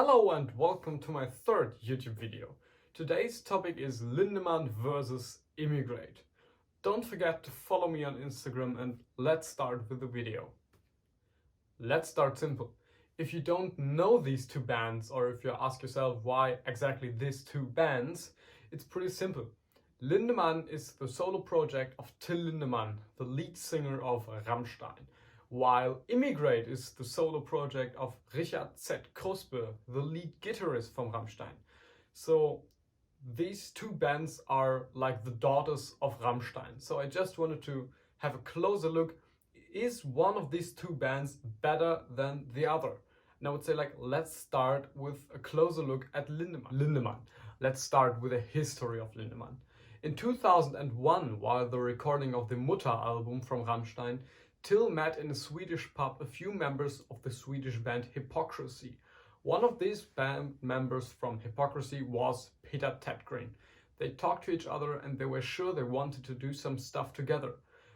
Hello and welcome to my third YouTube video. Today's topic is Lindemann versus Emigrate. Don't forget to follow me on Instagram and let's start with the video. Let's start simple. If you don't know these two bands, or if you ask yourself why exactly these two bands, it's pretty simple. Lindemann is the solo project of Till Lindemann, the lead singer of Rammstein, while Emigrate is the solo project of Richard Z. Kruspe, the lead guitarist from Rammstein. So these two bands are like the daughters of Rammstein. So I just wanted to have a closer look. Is one of these two bands better than the other? And I would say, let's start with a closer look at Lindemann. Let's start with the history of Lindemann. In 2001, while the recording of the Mutter album from Rammstein, Till met in a Swedish pub a few members of the Swedish band Hypocrisy. One of these band members from Hypocrisy was Peter Tätgren. They talked to each other and they were sure they wanted to do some stuff together.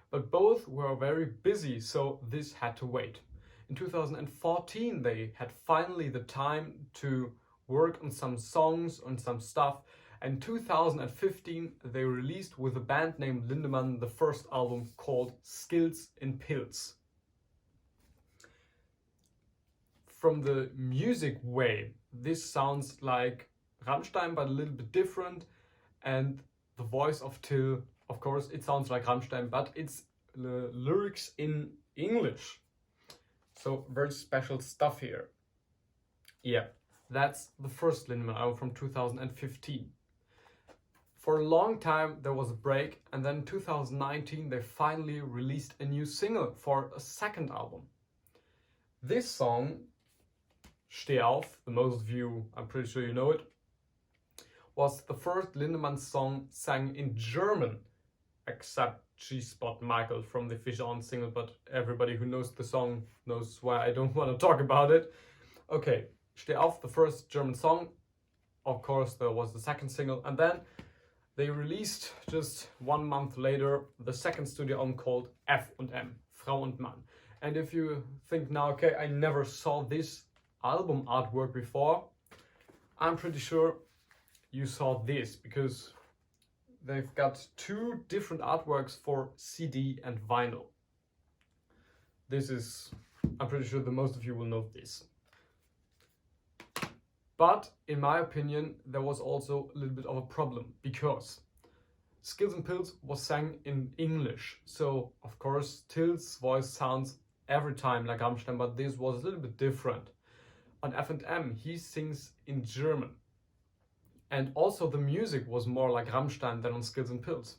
But both were very busy, so this had to wait. In 2014 they had finally the time to work on some songs, on some stuff. In 2015 they released with a band named Lindemann the first album called Skills in Pills. From the music way, this sounds like Rammstein but a little bit different, and the voice of Till, of course, it sounds like Rammstein, but it's the lyrics in English. So very special stuff here. Yeah, that's the first Lindemann album from 2015. For a long time there was a break, and then in 2019 they finally released a new single for a second album. This song, Steh auf, the most of you, I'm pretty sure you know it, was the first Lindemann song sang in German, except G-Spot Michael from the Fish On single, but everybody who knows the song knows why I don't want to talk about it. Okay, Steh auf, the first German song. Of course there was the second single, and then they released just 1 month later the second studio album called F&M, Frau und Mann. And if you think now, okay, I never saw this album artwork before, I'm pretty sure you saw this, because they've got two different artworks for CD and vinyl. This is, I'm pretty sure the most of you will know this. But in my opinion, there was also a little bit of a problem, because Skills and Pills was sang in English. So of course Till's voice sounds every time like Rammstein, but this was a little bit different. On F&M he sings in German. And also the music was more like Rammstein than on Skills and Pills.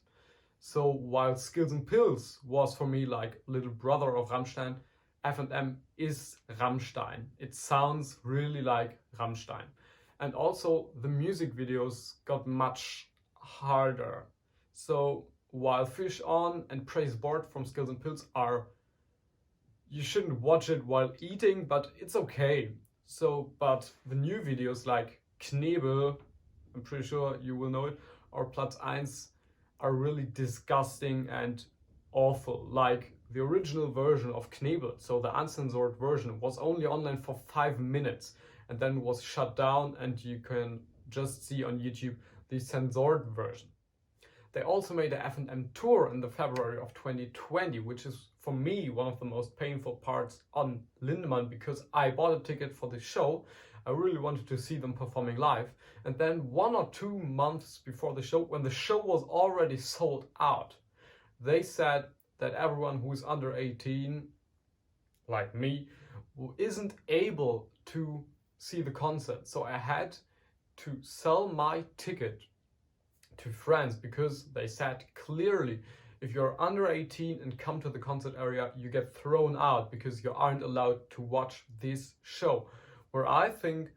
So while Skills and Pills was for me like little brother of Rammstein, F&M is Rammstein. It sounds really like Rammstein. And also the music videos got much harder. So while Fish On and Praise Board from Skills and Pills are, you shouldn't watch it while eating, but it's okay. So, but the new videos like Knebel, I'm pretty sure you will know it, or Platz 1 are really disgusting and awful. Like the original version of Knebel, so the uncensored version, was only online for 5 minutes and then was shut down, and you can just see on YouTube the censored version. They also made a F&M tour in the February of 2020, which is for me one of the most painful parts on Lindemann, because I bought a ticket for the show. I really wanted to see them performing live, and then 1 or 2 months before the show, when the show was already sold out, they said that everyone who is under 18, like me, isn't able to see the concert. So I had to sell my ticket to friends, because they said clearly, if you're under 18 and come to the concert area, you get thrown out because you aren't allowed to watch this show. Where I think,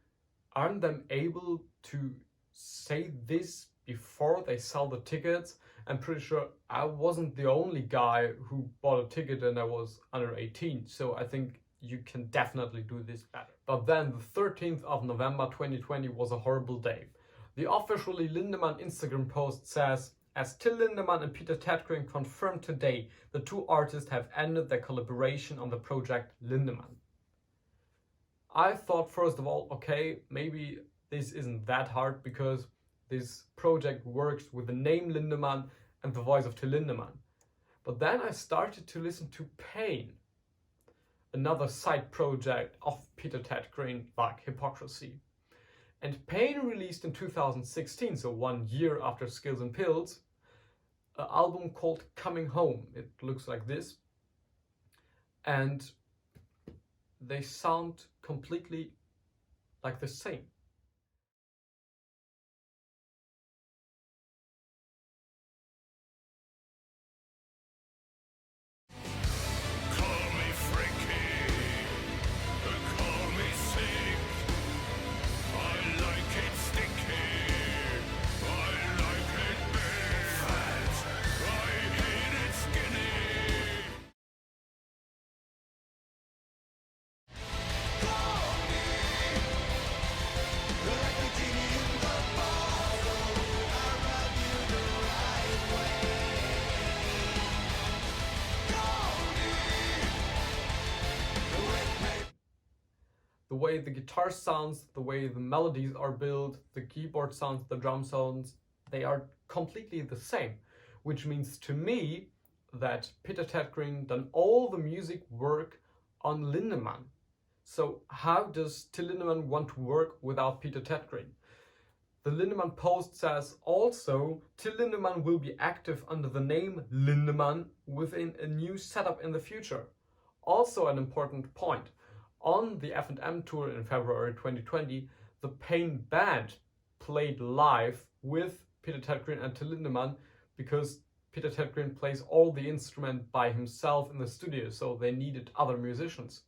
aren't them able to say this before they sell the tickets? I'm pretty sure I wasn't the only guy who bought a ticket and I was under 18. So I think you can definitely do this better. But then the 13th of November 2020 was a horrible day. The officially Lindemann Instagram post says, as Till Lindemann and Peter Tätgren confirmed today, the two artists have ended their collaboration on the project Lindemann. I thought first of all, okay, maybe this isn't that hard because this project works with the name Lindemann and the voice of Till Lindemann. But then I started to listen to Pain, another side project of Peter Tätgren, like Hypocrisy. And Pain released in 2016, so 1 year after Skills and Pills, an album called Coming Home. It looks like this. And they sound completely like the same. The way the guitar sounds, the way the melodies are built, the keyboard sounds, the drum sounds, they are completely the same. Which means to me that Peter Tätgren done all the music work on Lindemann. So how does Till Lindemann want to work without Peter Tätgren? The Lindemann post says also Till Lindemann will be active under the name Lindemann within a new setup in the future. Also an important point. On the F&M tour in February 2020, the Pain band played live with Peter Tätgren and Till Lindemann because Peter Tätgren plays all the instrument by himself in the studio, so they needed other musicians.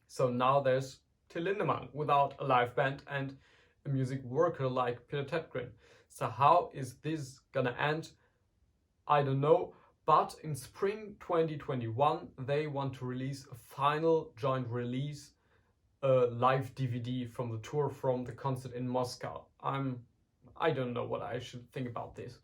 So now there's Till Lindemann without a live band and a music worker like Peter Tätgren. So how is this gonna end? I don't know. But in spring 2021, they want to release a final joint release, a live DVD from the tour, from the concert in Moscow. I don't know what I should think about this.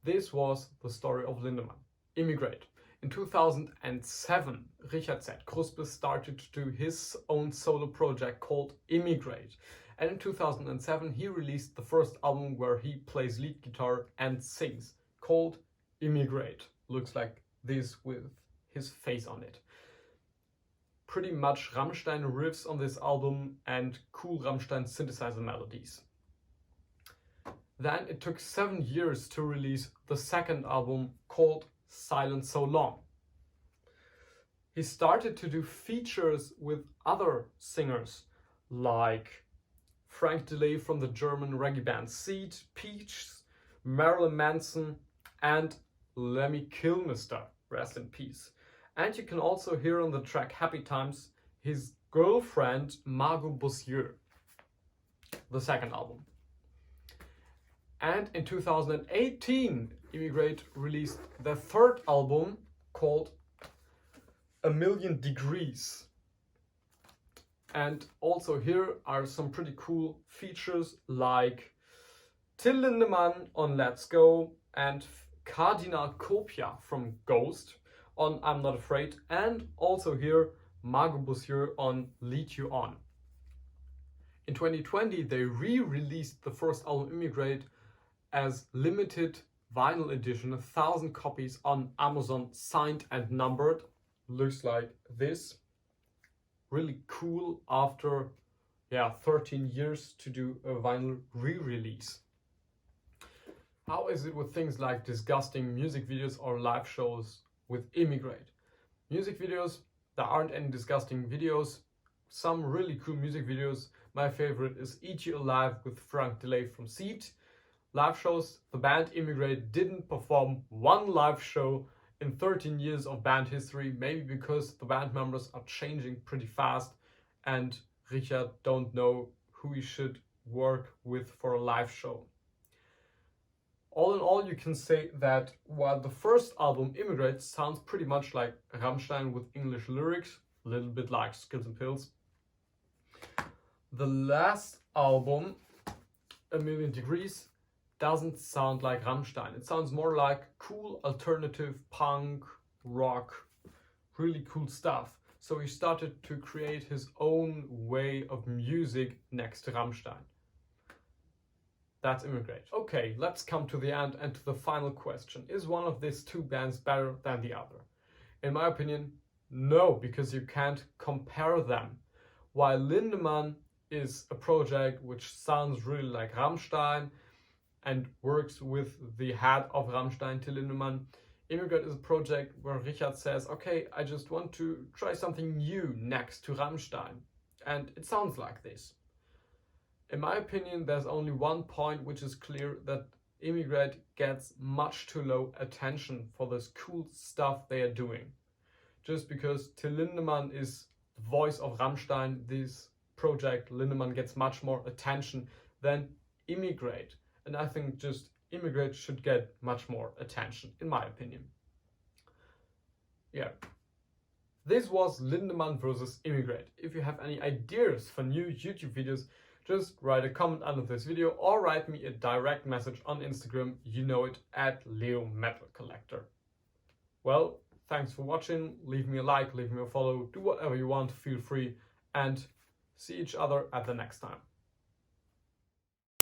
This was the story of Lindemann. Emigrate. In 2007, Richard Z. Kruspe started to do his own solo project called Emigrate. And in 2007, he released the first album where he plays lead guitar and sings, called Emigrate. Looks like this with his face on it. Pretty much Rammstein riffs on this album and cool Rammstein synthesizer melodies. Then it took 7 years to release the second album called Silent So Long. He started to do features with other singers like Frank Delay from the German reggae band Seed, Peach, Marilyn Manson and Lemmy Kilmister, rest in peace. And you can also hear on the track Happy Times his girlfriend Margot Bossieux, the second album. And in 2018, Emigrate released their third album called A Million Degrees. And also here are some pretty cool features like Till Lindemann on Let's Go and Kardinal Copia from Ghost on I'm Not Afraid, and also here Margot Bossieux on Lead You On. In 2020 they re-released the first album Emigrate as limited vinyl edition, 1,000 copies on Amazon, signed and numbered. Looks like this. Really cool after 13 years to do a vinyl re-release. How is it with things like disgusting music videos or live shows with Emigrate? Music videos, there aren't any disgusting videos. Some really cool music videos. My favorite is Eat You Alive with Frank Delay from Seed. Live shows, the band Emigrate didn't perform one live show in 13 years of band history, maybe because the band members are changing pretty fast and Richard don't know who he should work with for a live show. All in all, you can say that while the first album, Emigrate, sounds pretty much like Rammstein with English lyrics, a little bit like Skills and Pills, the last album, A Million Degrees, doesn't sound like Rammstein. It sounds more like cool alternative punk, rock, really cool stuff. So he started to create his own way of music next to Rammstein. That's Emigrate. Okay, let's come to the end and to the final question. Is one of these two bands better than the other? In my opinion, no, because you can't compare them. While Lindemann is a project which sounds really like Rammstein and works with the head of Rammstein, Till Lindemann, Emigrate is a project where Richard says, okay, I just want to try something new next to Rammstein. And it sounds like this. In my opinion, there's only one point which is clear, that Emigrate gets much too low attention for this cool stuff they are doing. Just because Till Lindemann is the voice of Rammstein, this project Lindemann gets much more attention than Emigrate. And I think just Emigrate should get much more attention, in my opinion. Yeah. This was Lindemann versus Emigrate. If you have any ideas for new YouTube videos, just write a comment under this video or write me a direct message on Instagram, you know it, @LeoMetalCollector. Well, thanks for watching, leave me a like, leave me a follow, do whatever you want, feel free, and see each other at the next time.